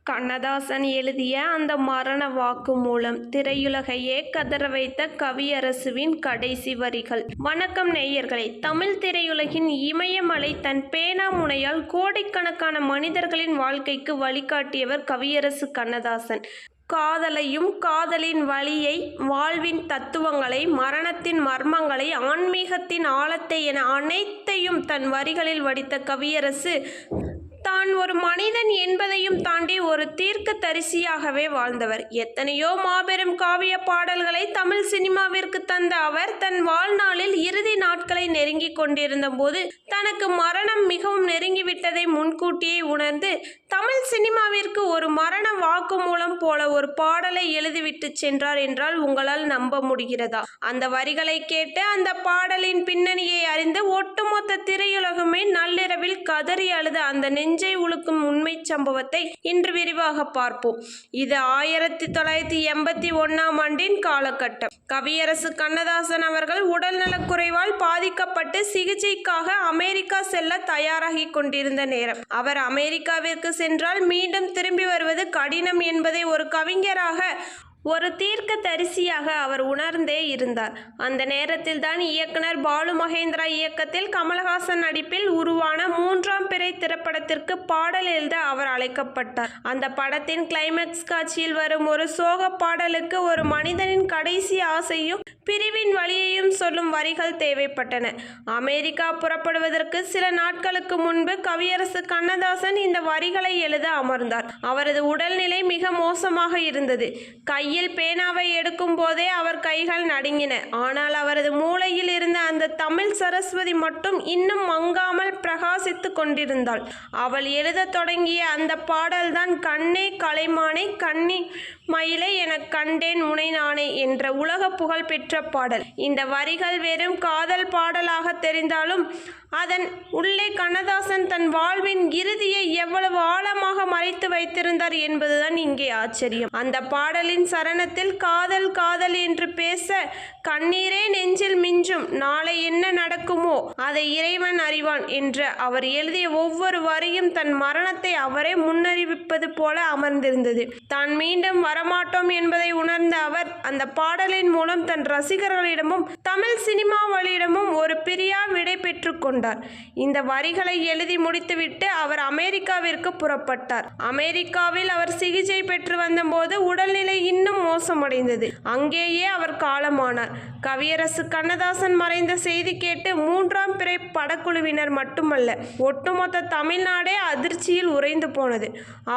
கண்ணதாசன் எழுதிய அந்த மரண வாக்குமூலம் திரையுலகையே கதற வைத்த கவியரசுவின் கடைசி வரிகள். வணக்கம் நேயர்களே. தமிழ் திரையுலகின் இமயமலை தன் பேனா முனையால் கோடிக்கணக்கான மனிதர்களின் வாழ்க்கைக்கு வழிகாட்டியவர் கவியரசு கண்ணதாசன். காதலையும் காதலின் வலியை, வாழ்வின் தத்துவங்களை, மரணத்தின் மர்மங்களை, ஆன்மீகத்தின் ஆழத்தை என அனைத்தையும் தன் வரிகளில் வடித்த கவியரசு தான் ஒரு மனிதன் என்பதையும் தாண்டி ஒரு தீர்க்கதரிசியாகவே வாழ்ந்தவர். எத்தனையோ மாபெரும் காவிய பாடல்களை தமிழ் சினிமாவிற்கு தந்த அவர் தன் வாழ்நாளில் இறுதி நாட்களை நெருங்கி கொண்டிருந்த போது தனக்கு மரணம் மிகவும் நெருங்கிவிட்டதை முன்கூட்டியே உணர்ந்து தமிழ் சினிமாவிற்கு ஒரு மரண வாக்குமூலம் போல ஒரு பாடலை எழுதிவிட்டு சென்றார் என்றால் உங்களால் நம்ப முடிகிறதா? அந்த வரிகளை கேட்டு அந்த பாடலின் பின்னணியை அறிந்து ஒட்டுமொத்த திரையுலகுமே நள்ளிரவில் கதறி அழுத அந்த நெஞ்சை உழுக்கும் உண்மை சம்பவத்தை இன்று விரிவாக பார்ப்போம். இது 1981ஆம் ஆண்டின் காலகட்டம். கவியரசு கண்ணதாசன் அவர்கள் உடல்நலக்குறைவால் பாதிக்கப்பட்டு சிகிச்சைக்காக அமெரிக்கா செல்ல தயாராகி கொண்டிருந்த நேரம். அவர் அமெரிக்காவிற்கு சென்றால் மீண்டும் திரும்பி வருவது கடினம் என்பதை ஒரு கவிஞராக, ஒரு தீர்க்கதரிசியாக அவர் உணர்ந்தே இருந்தார். அந்த நேரத்தில் தான் இயக்குனர் பாலு மகேந்திரா இயக்கத்தில் கமலஹாசன் நடிப்பில் உருவான 3ஆம் பிறை திரைப்படத்திற்கு பாடல் எழுத அவர் அழைக்கப்பட்டார். அந்த படத்தின் கிளைமேக்ஸ் காட்சியில் வரும் ஒரு சோக பாடலுக்கு ஒரு மனிதனின் கடைசி ஆசையும் பிரிவின் வழியையும் சொல்லும் வரிகள் தேவைப்பட்டன. அமெரிக்கா புறப்படுவதற்கு சில நாட்களுக்கு முன்பு கவியரசு கண்ணதாசன் இந்த வரிகளை எழுத அமர்ந்தார். அவரது உடல்நிலை மிக மோசமாக இருந்தது. கையில் பேனாவை எடுக்கும் போதே அவர் கைகள் நடுங்கின. ஆனால் அவரது மூளையில் இருந்த அந்த தமிழ் சரஸ்வதி மட்டும் இன்னும் மங்காமல் பிரகாசித்து கொண்டிருந்தாள். அவள் எழுத தொடங்கிய அந்த பாடல்தான் கண்ணே கலைமானே கண்ணி மயிலை என கண்டேன் உனை நானே என்ற உலக புகழ் பெற்ற பாடல். இந்த வரிகள் வெறும் காதல் பாடலாக தெரிந்தாலும் அதன் உள்ளே கண்ணதாசன் தன் வாழ்வின் இறுதியை எவ்வளவு ஆழமாக மறைத்து வைத்திருந்தார் என்பதுதான் இங்கே ஆச்சரியம். அந்த பாடலின் சரணத்தில் காதல் காதல் என்று பேச, கண்ணீரே நெஞ்சில் மிஞ்சும், நாளை என்ன நடக்குமோ அதை இறைவன் அறிவான் என்ற அவர் எழுதிய ஒவ்வொரு வரியும் தன் மரணத்தை அவரே முன்னறிவிப்பது போல அமர்ந்திருந்தது. தான் மீண்டும் வரமாட்டோம் என்பதை உணர்ந்த அவர் அந்த பாடலின் மூலம் தன் ரசிகர்களிடமும் தமிழ் சினிமாவளிடமும் ஒரு பிரியா விடை பெற்று கொண்டார். இந்த வரிகளை எழுதி முடித்துவிட்டு அவர் அமெரிக்காவிற்கு புறப்பட்டார். அமெரிக்காவில் அவர் சிகிச்சை பெற்று வந்தபோது உடல்நிலை இன்னும் மோசமடைந்தது. அங்கேயே அவர் காலமானார். கவியரசு கண்ணதாசன் மறைந்த செய்தி கேட்டு 3ஆம் பிறை படக்குழுவினர் மட்டுமல்ல, ஒட்டுமொத்த தமிழ்நாடே அதிர்ச்சியில் உறைந்து போனது.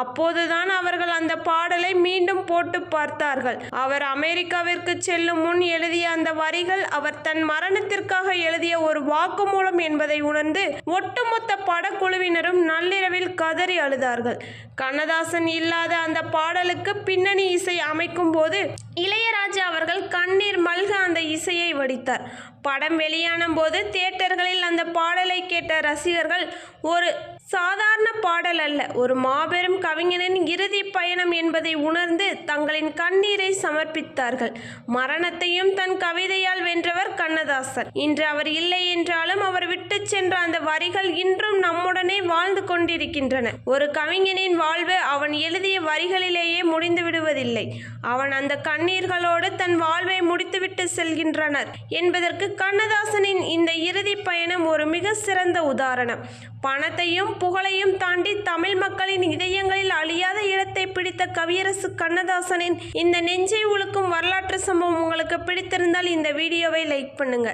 அப்போதுதான் அவர்கள் அந்த பாடலை மீண்டும் போட்டு பார்த்தார்கள். அவர் அமெரிக்காவிற்கு செல்லும் முன் எழுதிய அந்த வரிகள் அவர் தன் மரணத்திற்காக எழுதிய ஒரு வாக்குமூலம் என்பதை உணர்ந்து ஒட்டுமொத்த படக்குழுவினரும் நள்ளிரவில் கதறி அழுதார்கள். கண்ணதாசன் இல்லாத அந்த பாடலுக்கு பின்னணி இசை அமைக்கும் போது இளையராஜா அவர்கள் கண்ணீர் மல்க அந்த இசையை வடித்தார். படம் வெளியான போது தியேட்டர்களில் அந்த பாடலை கேட்ட ரசிகர்கள் ஒரு சாதாரண பாடல் அல்ல, ஒரு மாபெரும் கவிஞனின் இறுதி பயணம் என்பதை உணர்ந்து தங்களின் கண்ணீரை சமர்ப்பித்தார்கள். மரணத்தையும் தன் கவிதையால் வென்றவர் கண்ணதாசன். இன்று அவர் இல்லை என்றாலும் அவர் விட்டு சென்ற அந்த வரிகள் இன்றும் நம்முடனே வாழ்ந்து கொண்டிருக்கின்றன. ஒரு கவிஞனின் வாழ்வு அவன் எழுதிய வரிகளிலேயே முடிந்து விடுவதில்லை. அவன் அந்த கண்ணீர்களோடு தன் வாழ்வை முடித்துவிட்டு செல்கின்றனர் என்பதற்கு கண்ணதாசனின் இந்த இறுதி பயணம் ஒரு மிக சிறந்த உதாரணம். பணத்தையும் புகழையும் தாண்டி தமிழ் மக்களின் இதயங்களில் அழியாத இடத்தை பிடித்த கவியரசு கண்ணதாசனின் இந்த நெஞ்சை உழுக்கும் வரலாற்று சம்பவம் உங்களுக்கு பிடித்திருந்தால் இந்த வீடியோவை லைக் பண்ணுங்க.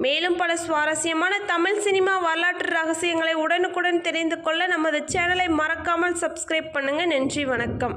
மேலும் பல சுவாரஸ்யமான தமிழ் சினிமா வரலாற்று ரகசியங்களை உடனுக்குடன் தெரிந்து கொள்ள நமது சேனலை மறக்காமல் சப்ஸ்கிரைப் பண்ணுங்க. நன்றி, வணக்கம்.